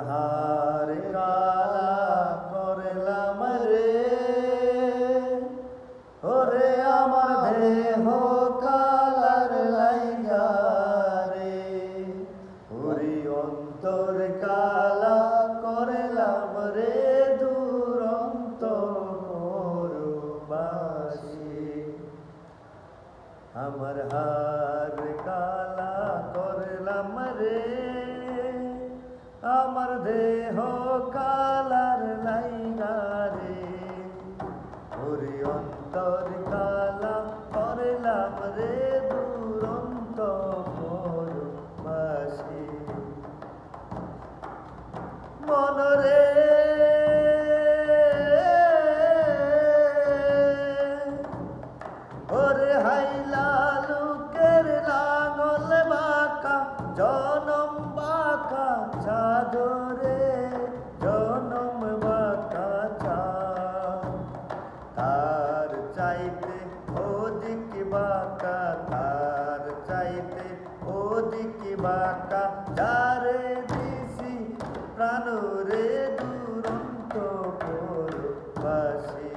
হার কালা করলাম রে, ওরে আমার দেহ কালার লাইগা রে, ওরে অন্তর কালা করলাম রে দুরন্ত পরবাসী। আমার হার কালা করলাম রে, আমার দেহ কালার লাইগা রে, ওরে অন্তর কালা করলাম রে দুরন্ত পরবাসী। মনরে ওরে হাইলা লোকের লাঙল বাঁকা, জনম বাঁকা চাদরে, জনম বাঁকা চাঁদ। তার চাইতে ওদিক বাঁকা, তার চাইতে ওদিক বাঁকা, যারে দিছি প্রাণ রে দুরন্ত পরবাসী।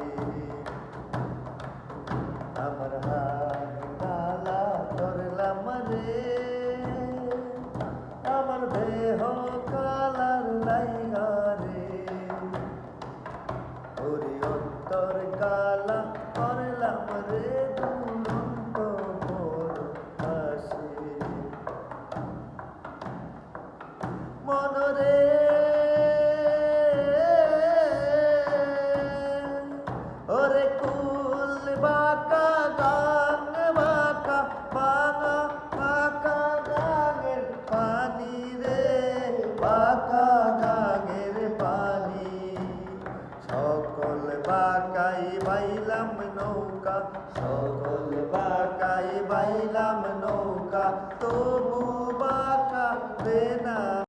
আমার হার কালা করলাম রে, আমার দেহ কালার লাইগা রে, ওরে অন্তর কালা করলাম রে দুরন্ত পরবাসী। মনরে ওরে কুল বাঁকা গাং বাঁকা, বাঙা বাঁকা গাঙের পানি রে, বাঁকা গাঙের পানি। সকল বাঁকাই বাইলাম নৌকা, সকল বাঁকাই বাইলাম নৌকা, তবু